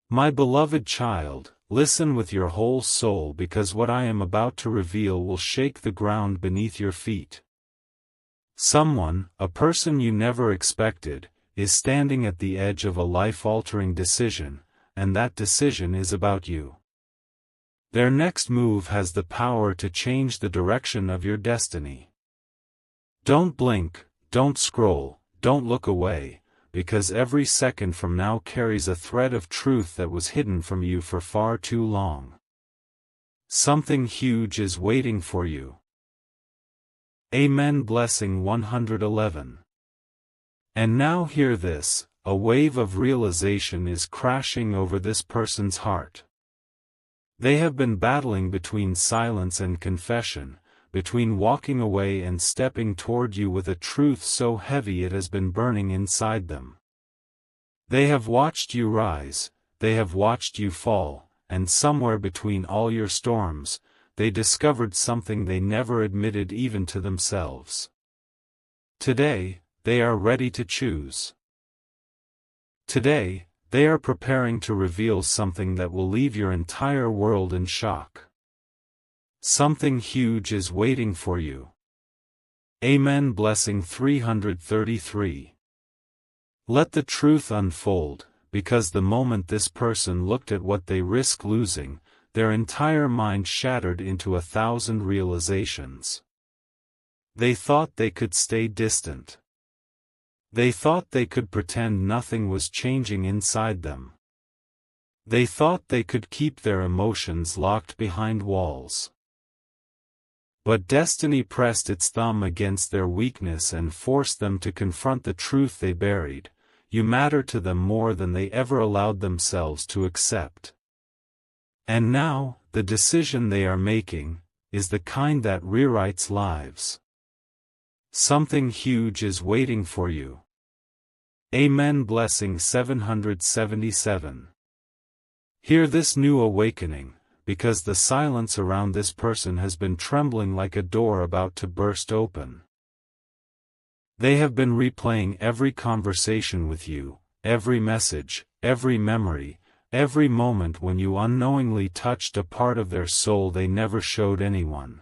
My beloved child, listen with your whole soul because what I am about to reveal will shake the ground beneath your feet. Someone, a person you never expected, is standing at the edge of a life-altering decision, and that decision is about you. Their next move has the power to change the direction of your destiny. Don't blink, don't scroll, don't look away, because every second from now carries a thread of truth that was hidden from you for far too long. Something huge is waiting for you. Amen. Blessing 111. And now hear this, a wave of realization is crashing over this person's heart. They have been battling between silence and confession, between walking away and stepping toward you with a truth so heavy it has been burning inside them. They have watched you rise, they have watched you fall, and somewhere between all your storms, they discovered something they never admitted even to themselves. Today, they are ready to choose. Today, they are preparing to reveal something that will leave your entire world in shock. Something huge is waiting for you. Amen. Blessing 333. Let the truth unfold, because the moment this person looked at what they risk losing, their entire mind shattered into 1,000 realizations. They thought they could stay distant. They thought they could pretend nothing was changing inside them. They thought they could keep their emotions locked behind walls. But destiny pressed its thumb against their weakness and forced them to confront the truth they buried. You matter to them more than they ever allowed themselves to accept. And now, the decision they are making, is the kind that rewrites lives. Something huge is waiting for you. Amen. Blessing 777. Hear this new awakening, because the silence around this person has been trembling like a door about to burst open. They have been replaying every conversation with you, every message, every memory, every moment when you unknowingly touched a part of their soul they never showed anyone.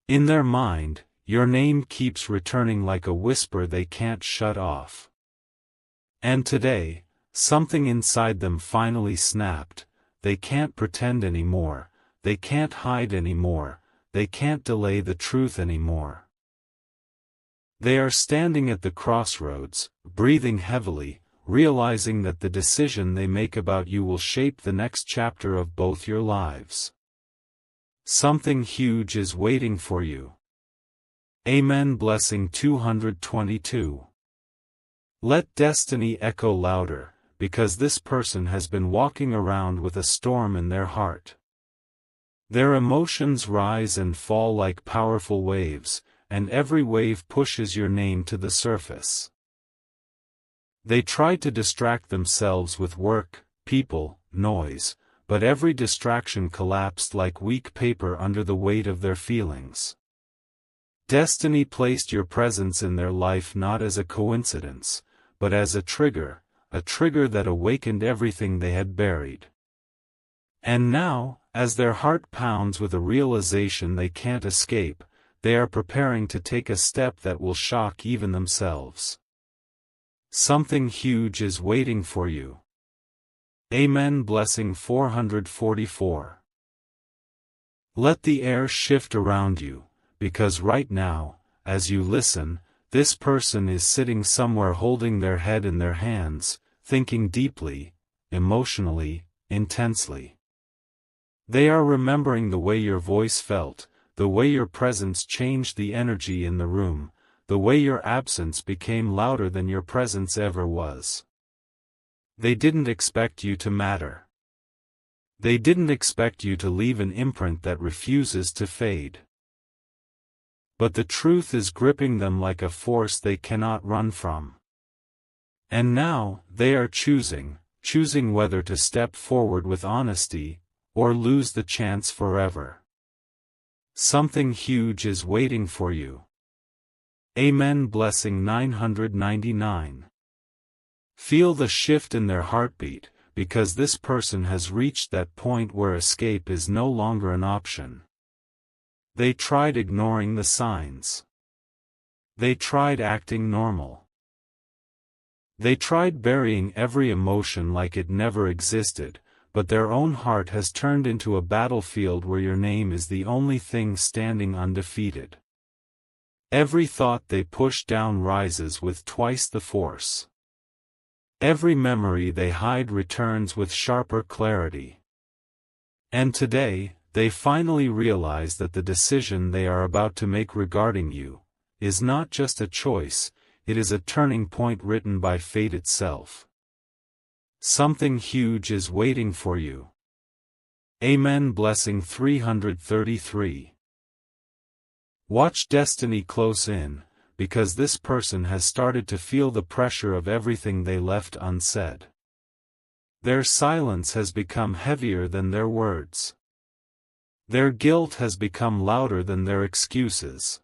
In their mind, your name keeps returning like a whisper they can't shut off. And today, something inside them finally snapped. They can't pretend anymore, they can't hide anymore, they can't delay the truth anymore. They are standing at the crossroads, breathing heavily, realizing that the decision they make about you will shape the next chapter of both your lives. Something huge is waiting for you. Amen. Blessing 222. Let destiny echo louder, because this person has been walking around with a storm in their heart. Their emotions rise and fall like powerful waves, and every wave pushes your name to the surface. They tried to distract themselves with work, people, noise, but every distraction collapsed like weak paper under the weight of their feelings. Destiny placed your presence in their life not as a coincidence, but as a trigger that awakened everything they had buried. And now, as their heart pounds with a realization they can't escape, they are preparing to take a step that will shock even themselves. Something huge is waiting for you. Amen. Blessing 444. Let the air shift around you, because right now, as you listen, this person is sitting somewhere holding their head in their hands, thinking deeply, emotionally, intensely. They are remembering the way your voice felt, the way your presence changed the energy in the room, the way your absence became louder than your presence ever was. They didn't expect you to matter. They didn't expect you to leave an imprint that refuses to fade. But the truth is gripping them like a force they cannot run from. And now, they are choosing whether to step forward with honesty, or lose the chance forever. Something huge is waiting for you. Amen. Blessing 999. Feel the shift in their heartbeat, because this person has reached that point where escape is no longer an option. They tried ignoring the signs. They tried acting normal. They tried burying every emotion like it never existed, but their own heart has turned into a battlefield where your name is the only thing standing undefeated. Every thought they push down rises with twice the force. Every memory they hide returns with sharper clarity. And today, they finally realize that the decision they are about to make regarding you is not just a choice, it is a turning point written by fate itself. Something huge is waiting for you. Amen. Blessing 333. Watch destiny close in, because this person has started to feel the pressure of everything they left unsaid. Their silence has become heavier than their words. Their guilt has become louder than their excuses.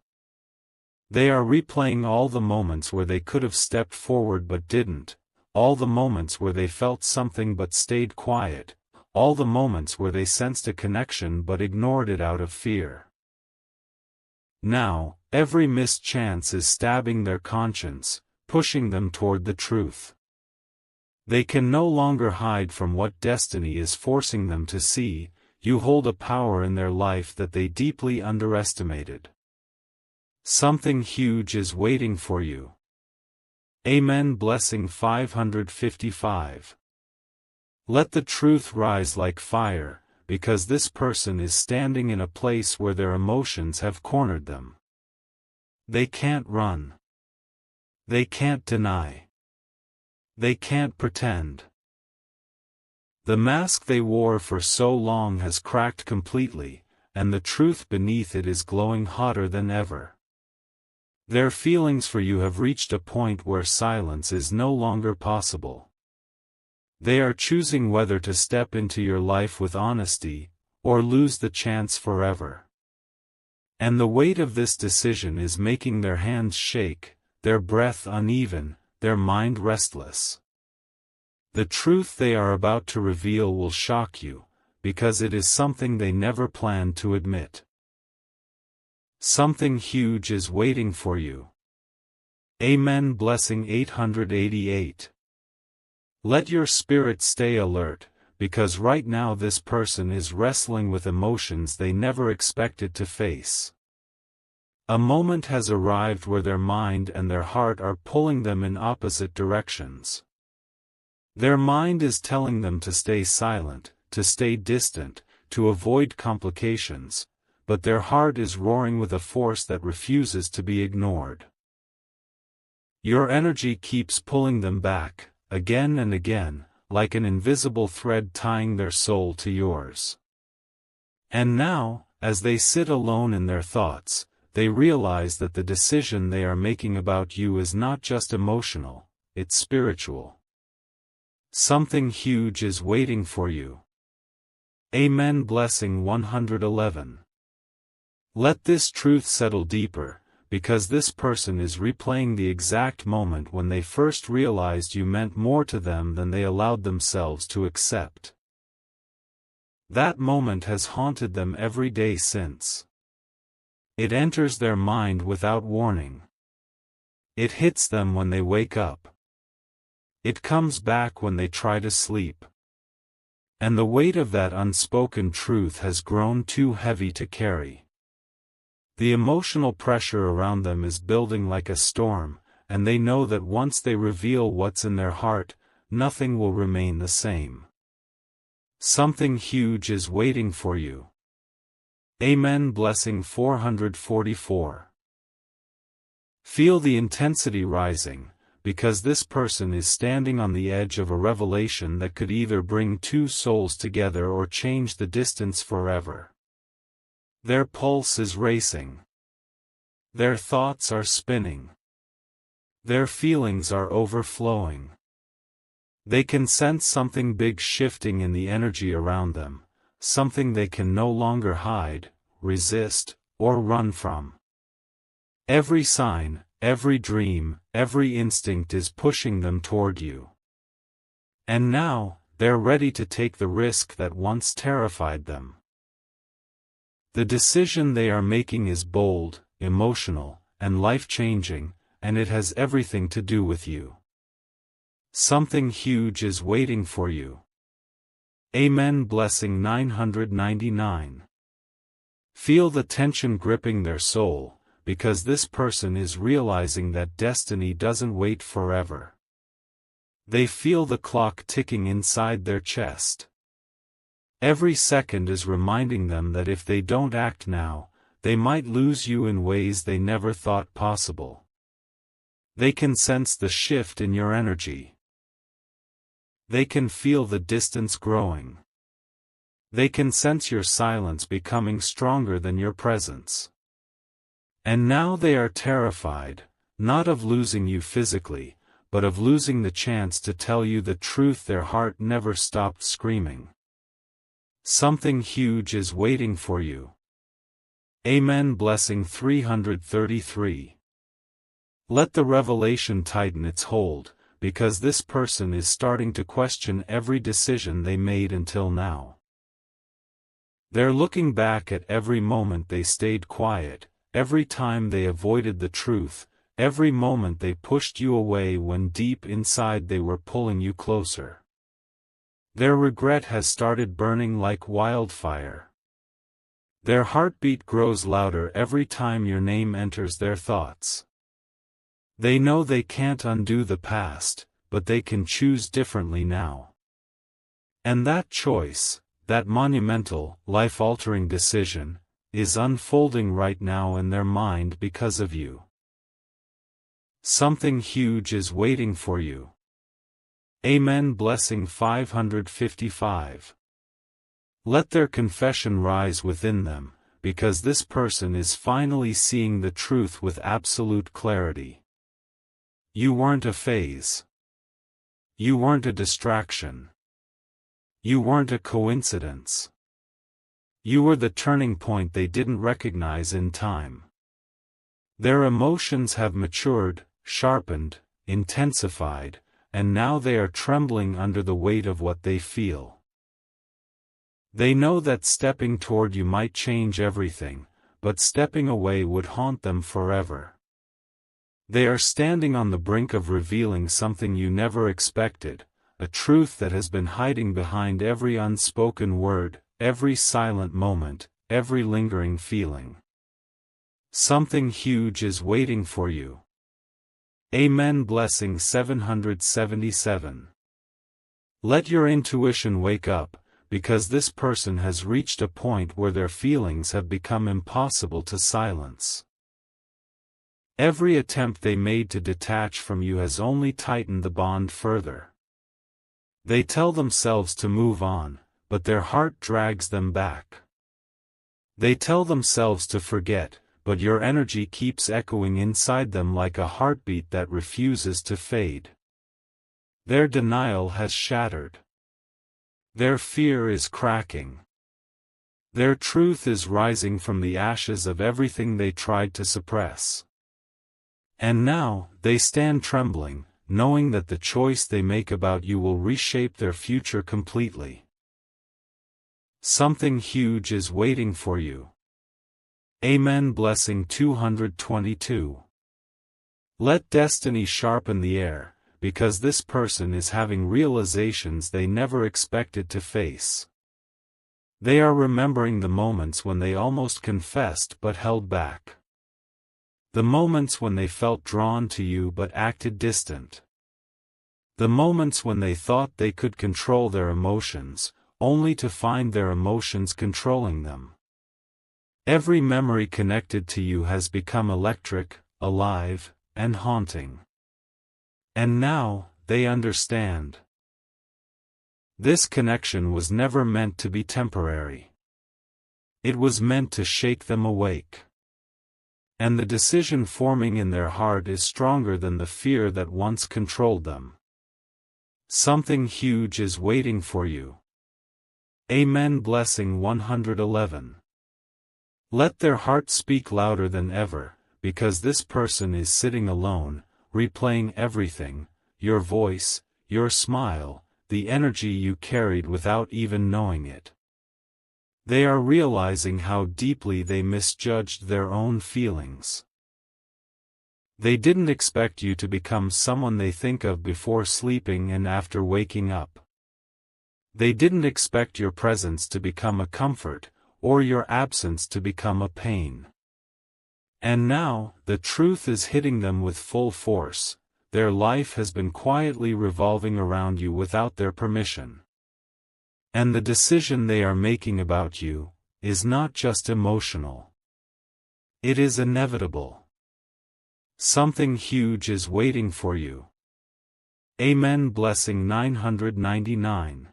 They are replaying all the moments where they could have stepped forward but didn't, all the moments where they felt something but stayed quiet, all the moments where they sensed a connection but ignored it out of fear. Now, every missed chance is stabbing their conscience, pushing them toward the truth. They can no longer hide from what destiny is forcing them to see. You hold a power in their life that they deeply underestimated. Something huge is waiting for you. Amen. Blessing 555. Let the truth rise like fire, because this person is standing in a place where their emotions have cornered them. They can't run. They can't deny. They can't pretend. The mask they wore for so long has cracked completely, and the truth beneath it is glowing hotter than ever. Their feelings for you have reached a point where silence is no longer possible. They are choosing whether to step into your life with honesty, or lose the chance forever. And the weight of this decision is making their hands shake, their breath uneven, their mind restless. The truth they are about to reveal will shock you, because it is something they never planned to admit. Something huge is waiting for you. Amen. Blessing 888. Let your spirit stay alert, because right now this person is wrestling with emotions they never expected to face. A moment has arrived where their mind and their heart are pulling them in opposite directions. Their mind is telling them to stay silent, to stay distant, to avoid complications, but their heart is roaring with a force that refuses to be ignored. Your energy keeps pulling them back, again and again, like an invisible thread tying their soul to yours. And now, as they sit alone in their thoughts, they realize that the decision they are making about you is not just emotional, it's spiritual. Something huge is waiting for you. Amen. Blessing 111. Let this truth settle deeper, because this person is replaying the exact moment when they first realized you meant more to them than they allowed themselves to accept. That moment has haunted them every day since. It enters their mind without warning. It hits them when they wake up. It comes back when they try to sleep. And the weight of that unspoken truth has grown too heavy to carry. The emotional pressure around them is building like a storm, and they know that once they reveal what's in their heart, nothing will remain the same. Something huge is waiting for you. Amen. Blessing 444. Feel the intensity rising, because this person is standing on the edge of a revelation that could either bring two souls together or change the distance forever. Their pulse is racing. Their thoughts are spinning. Their feelings are overflowing. They can sense something big shifting in the energy around them, something they can no longer hide, resist, or run from. Every sign, every dream, every instinct is pushing them toward you. And now, they're ready to take the risk that once terrified them. The decision they are making is bold, emotional, and life-changing, and it has everything to do with you. Something huge is waiting for you. Amen. Blessing 999. Feel the tension gripping their soul, because this person is realizing that destiny doesn't wait forever. They feel the clock ticking inside their chest. Every second is reminding them that if they don't act now, they might lose you in ways they never thought possible. They can sense the shift in your energy. They can feel the distance growing. They can sense your silence becoming stronger than your presence. And now they are terrified, not of losing you physically, but of losing the chance to tell you the truth their heart never stopped screaming. Something huge is waiting for you. Amen. Blessing 333. Let the revelation tighten its hold, because this person is starting to question every decision they made until now. They're looking back at every moment they stayed quiet, every time they avoided the truth, every moment they pushed you away when deep inside they were pulling you closer. Their regret has started burning like wildfire. Their heartbeat grows louder every time your name enters their thoughts. They know they can't undo the past, but they can choose differently now. And that choice, that monumental, life-altering decision, is unfolding right now in their mind because of you. Something huge is waiting for you. Amen. Blessing 555. Let their confession rise within them, because this person is finally seeing the truth with absolute clarity. You weren't a phase. You weren't a distraction. You weren't a coincidence. You were the turning point they didn't recognize in time. Their emotions have matured, sharpened, intensified, and now they are trembling under the weight of what they feel. They know that stepping toward you might change everything, but stepping away would haunt them forever. They are standing on the brink of revealing something you never expected, a truth that has been hiding behind every unspoken word, every silent moment, every lingering feeling. Something huge is waiting for you. Amen. Blessing 777. Let your intuition wake up, because this person has reached a point where their feelings have become impossible to silence. Every attempt they made to detach from you has only tightened the bond further. They tell themselves to move on, but their heart drags them back. They tell themselves to forget, but your energy keeps echoing inside them like a heartbeat that refuses to fade. Their denial has shattered. Their fear is cracking. Their truth is rising from the ashes of everything they tried to suppress. And now, they stand trembling, knowing that the choice they make about you will reshape their future completely. Something huge is waiting for you. Amen. Blessing 222. Let destiny sharpen the air, because this person is having realizations they never expected to face. They are remembering the moments when they almost confessed but held back. The moments when they felt drawn to you but acted distant. The moments when they thought they could control their emotions, only to find their emotions controlling them. Every memory connected to you has become electric, alive, and haunting. And now, they understand. This connection was never meant to be temporary. It was meant to shake them awake. And the decision forming in their heart is stronger than the fear that once controlled them. Something huge is waiting for you. Amen. Blessing 111. Let their heart speak louder than ever, because this person is sitting alone, replaying everything, your voice, your smile, the energy you carried without even knowing it. They are realizing how deeply they misjudged their own feelings. They didn't expect you to become someone they think of before sleeping and after waking up. They didn't expect your presence to become a comfort, or your absence to become a pain. And now, the truth is hitting them with full force. Their life has been quietly revolving around you without their permission. And the decision they are making about you is not just emotional. It is inevitable. Something huge is waiting for you. Amen. Blessing 999.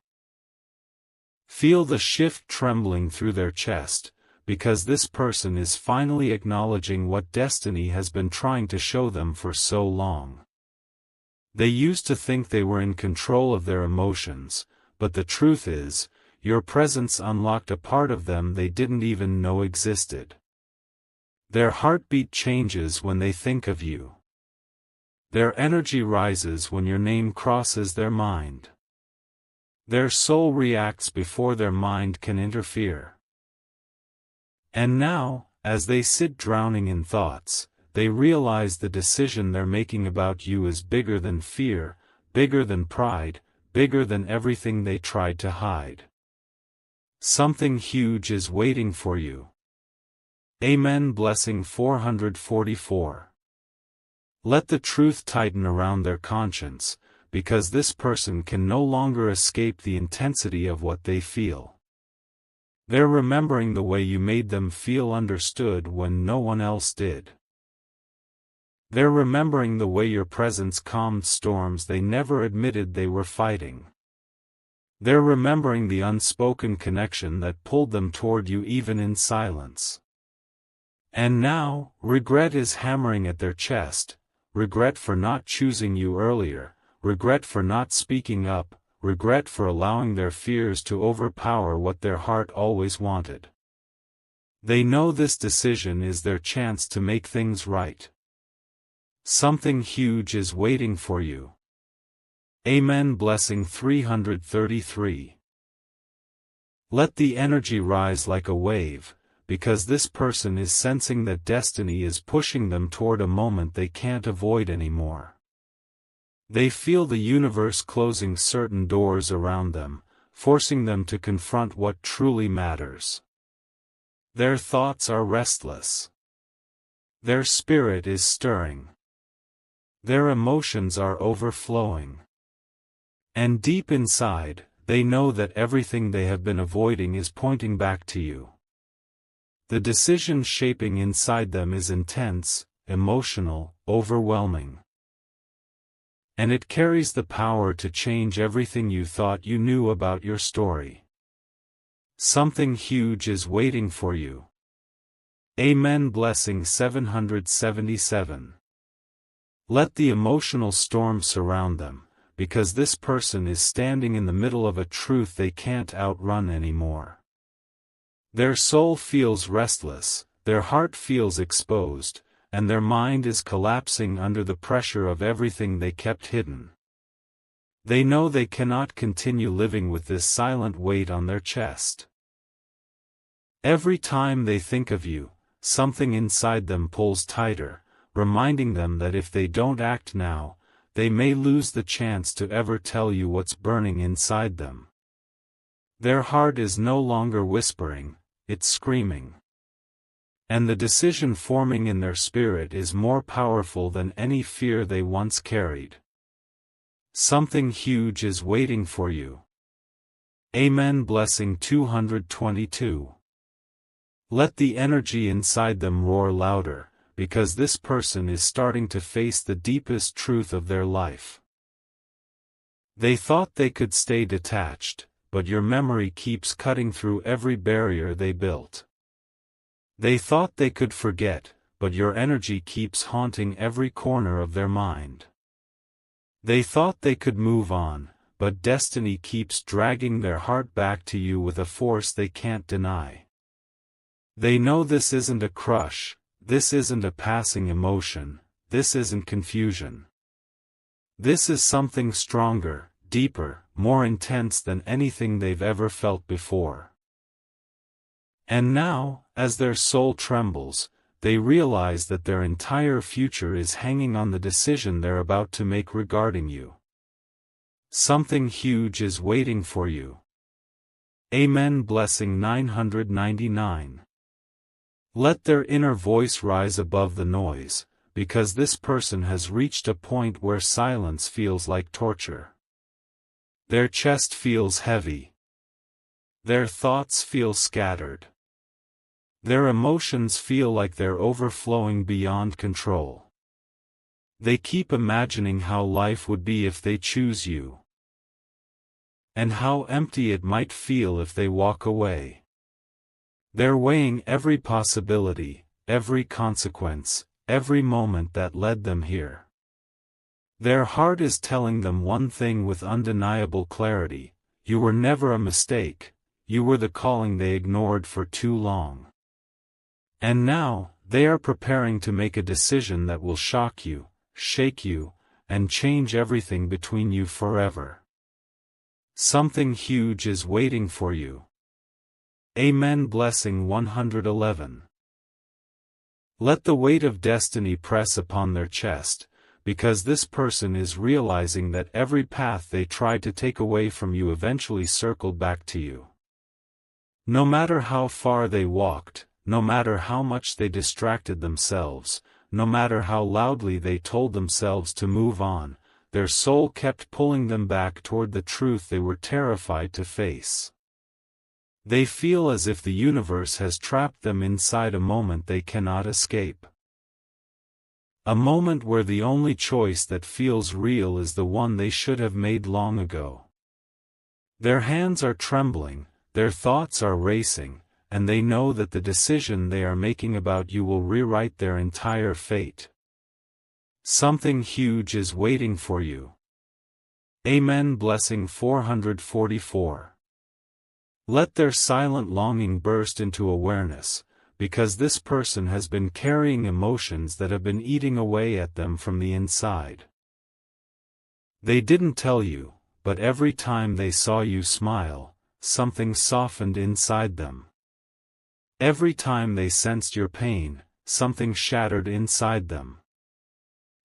Feel the shift trembling through their chest, because this person is finally acknowledging what destiny has been trying to show them for so long. They used to think they were in control of their emotions, but the truth is, your presence unlocked a part of them they didn't even know existed. Their heartbeat changes when they think of you. Their energy rises when your name crosses their mind. Their soul reacts before their mind can interfere. And now, as they sit drowning in thoughts, they realize the decision they're making about you is bigger than fear, bigger than pride, bigger than everything they tried to hide. Something huge is waiting for you. Amen. Blessing 444. Let the truth tighten around their conscience, because this person can no longer escape the intensity of what they feel. They're remembering the way you made them feel understood when no one else did. They're remembering the way your presence calmed storms they never admitted they were fighting. They're remembering the unspoken connection that pulled them toward you even in silence. And now, regret is hammering at their chest, regret for not choosing you earlier, regret for not speaking up, regret for allowing their fears to overpower what their heart always wanted. They know this decision is their chance to make things right. Something huge is waiting for you. Amen. Blessing 333. Let the energy rise like a wave, because this person is sensing that destiny is pushing them toward a moment they can't avoid anymore. They feel the universe closing certain doors around them, forcing them to confront what truly matters. Their thoughts are restless. Their spirit is stirring. Their emotions are overflowing. And deep inside, they know that everything they have been avoiding is pointing back to you. The decision shaping inside them is intense, emotional, overwhelming. And it carries the power to change everything you thought you knew about your story. Something huge is waiting for you. Amen. Blessing 777. Let the emotional storm surround them, because this person is standing in the middle of a truth they can't outrun anymore. Their soul feels restless, their heart feels exposed, and their mind is collapsing under the pressure of everything they kept hidden. They know they cannot continue living with this silent weight on their chest. Every time they think of you, something inside them pulls tighter, reminding them that if they don't act now, they may lose the chance to ever tell you what's burning inside them. Their heart is no longer whispering, it's screaming. And the decision forming in their spirit is more powerful than any fear they once carried. Something huge is waiting for you. Amen. Blessing 222. Let the energy inside them roar louder, because this person is starting to face the deepest truth of their life. They thought they could stay detached, but your memory keeps cutting through every barrier they built. They thought they could forget, but your energy keeps haunting every corner of their mind. They thought they could move on, but destiny keeps dragging their heart back to you with a force they can't deny. They know this isn't a crush, this isn't a passing emotion, this isn't confusion. This is something stronger, deeper, more intense than anything they've ever felt before. And now, as their soul trembles, they realize that their entire future is hanging on the decision they're about to make regarding you. Something huge is waiting for you. Amen. Blessing 999. Let their inner voice rise above the noise, because this person has reached a point where silence feels like torture. Their chest feels heavy. Their thoughts feel scattered. Their emotions feel like they're overflowing beyond control. They keep imagining how life would be if they choose you, and how empty it might feel if they walk away. They're weighing every possibility, every consequence, every moment that led them here. Their heart is telling them one thing with undeniable clarity: you were never a mistake, you were the calling they ignored for too long. And now, they are preparing to make a decision that will shock you, shake you, and change everything between you forever. Something huge is waiting for you. Amen. Blessing 111. Let the weight of destiny press upon their chest, because this person is realizing that every path they tried to take away from you eventually circled back to you. No matter how far they walked, no matter how much they distracted themselves, no matter how loudly they told themselves to move on, their soul kept pulling them back toward the truth they were terrified to face. They feel as if the universe has trapped them inside a moment they cannot escape. A moment where the only choice that feels real is the one they should have made long ago. Their hands are trembling, their thoughts are racing, and they know that the decision they are making about you will rewrite their entire fate. Something huge is waiting for you. Amen. Blessing 444. Let their silent longing burst into awareness, because this person has been carrying emotions that have been eating away at them from the inside. They didn't tell you, but every time they saw you smile, something softened inside them. Every time they sensed your pain, something shattered inside them.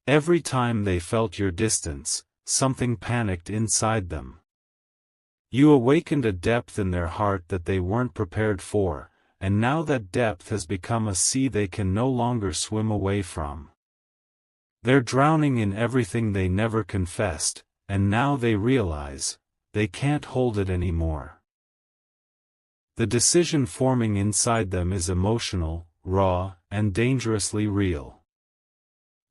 Every time they felt your distance, something panicked inside them. You awakened a depth in their heart that they weren't prepared for, and now that depth has become a sea they can no longer swim away from. They're drowning in everything they never confessed, and now they realize, they can't hold it anymore. The decision forming inside them is emotional, raw, and dangerously real.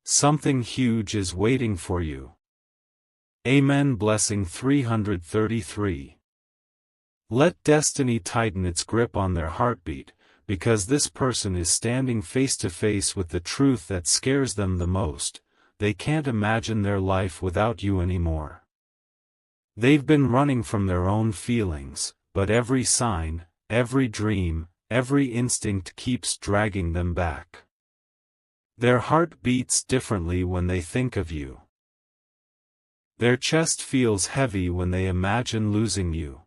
Something huge is waiting for you. Amen. Blessing 333. Let destiny tighten its grip on their heartbeat, because this person is standing face to face with the truth that scares them the most: they can't imagine their life without you anymore. They've been running from their own feelings, but every sign, every dream, every instinct keeps dragging them back. Their heart beats differently when they think of you. Their chest feels heavy when they imagine losing you.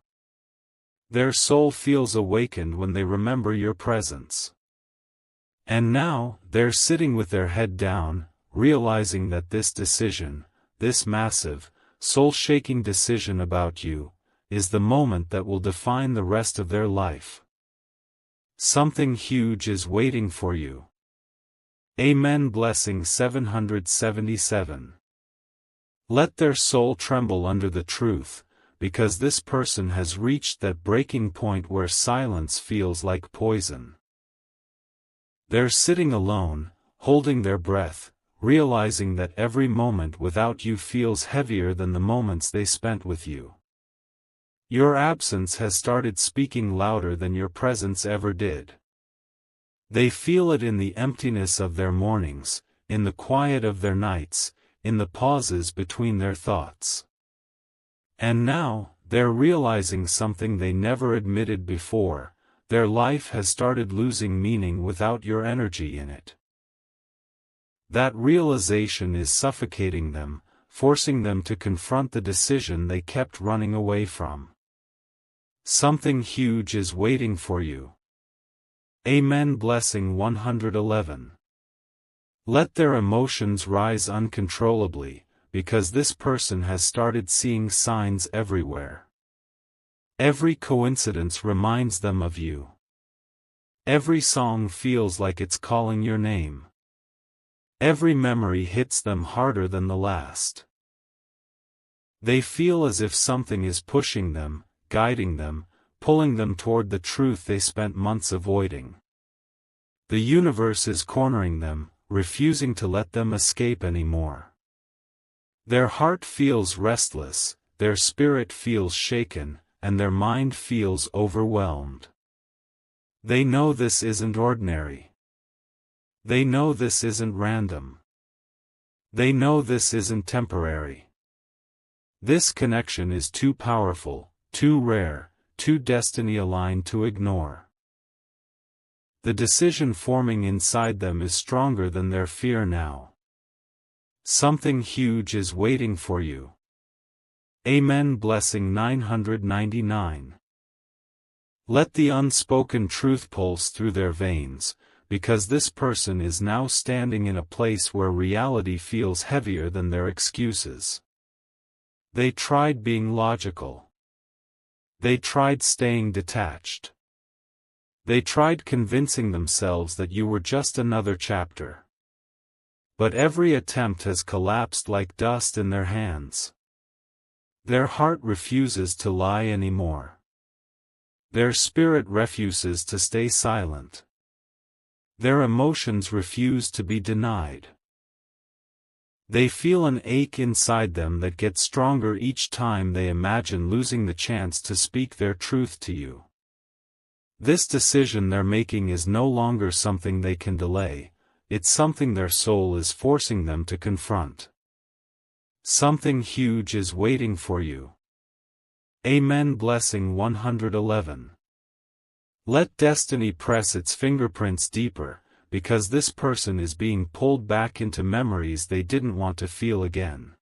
Their soul feels awakened when they remember your presence. And now, they're sitting with their head down, realizing that this decision, this massive, soul-shaking decision about you, is the moment that will define the rest of their life. Something huge is waiting for you. Amen. Blessing 777. Let their soul tremble under the truth, because this person has reached that breaking point where silence feels like poison. They're sitting alone, holding their breath, realizing that every moment without you feels heavier than the moments they spent with you. Your absence has started speaking louder than your presence ever did. They feel it in the emptiness of their mornings, in the quiet of their nights, in the pauses between their thoughts. And now, they're realizing something they never admitted before: their life has started losing meaning without your energy in it. That realization is suffocating them, forcing them to confront the decision they kept running away from. Something huge is waiting for you. Amen. Blessing 111. Let their emotions rise uncontrollably, because this person has started seeing signs everywhere. Every coincidence reminds them of you. Every song feels like it's calling your name. Every memory hits them harder than the last. They feel as if something is pushing them, guiding them, pulling them toward the truth they spent months avoiding. The universe is cornering them, refusing to let them escape anymore. Their heart feels restless, their spirit feels shaken, and their mind feels overwhelmed. They know this isn't ordinary. They know this isn't random. They know this isn't temporary. This connection is too powerful, too rare, too destiny-aligned to ignore. The decision forming inside them is stronger than their fear now. Something huge is waiting for you. Amen. Blessing 999. Let the unspoken truth pulse through their veins, because this person is now standing in a place where reality feels heavier than their excuses. They tried being logical. They tried staying detached. They tried convincing themselves that you were just another chapter. But every attempt has collapsed like dust in their hands. Their heart refuses to lie anymore. Their spirit refuses to stay silent. Their emotions refuse to be denied. They feel an ache inside them that gets stronger each time they imagine losing the chance to speak their truth to you. This decision they're making is no longer something they can delay, it's something their soul is forcing them to confront. Something huge is waiting for you. Amen. Blessing 111. Let destiny press its fingerprints deeper, because this person is being pulled back into memories they didn't want to feel again.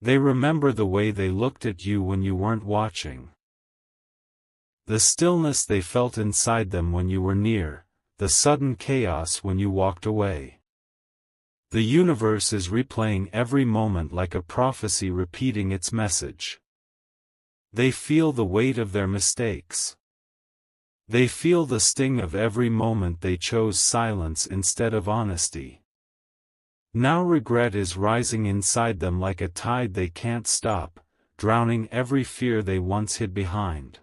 They remember the way they looked at you when you weren't watching. The stillness they felt inside them when you were near, the sudden chaos when you walked away. The universe is replaying every moment like a prophecy repeating its message. They feel the weight of their mistakes. They feel the sting of every moment they chose silence instead of honesty. Now regret is rising inside them like a tide they can't stop, drowning every fear they once hid behind.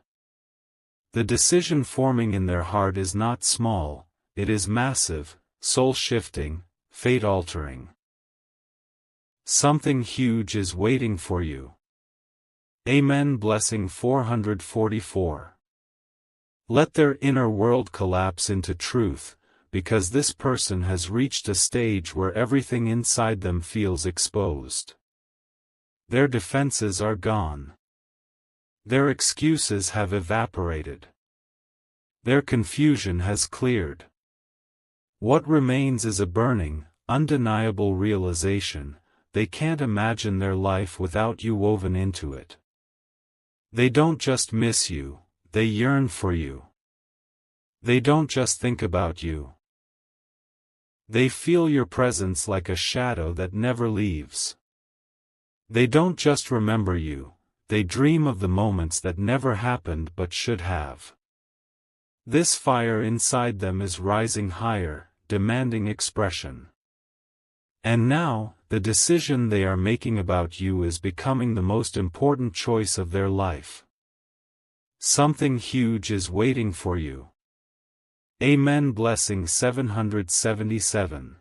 The decision forming in their heart is not small, it is massive, soul-shifting, fate-altering. Something huge is waiting for you. Amen. Blessing 444. Let their inner world collapse into truth, because this person has reached a stage where everything inside them feels exposed. Their defenses are gone. Their excuses have evaporated. Their confusion has cleared. What remains is a burning, undeniable realization: they can't imagine their life without you woven into it. They don't just miss you, they yearn for you. They don't just think about you. They feel your presence like a shadow that never leaves. They don't just remember you, they dream of the moments that never happened but should have. This fire inside them is rising higher, demanding expression. And now, the decision they are making about you is becoming the most important choice of their life. Something huge is waiting for you. Amen. Blessing 777.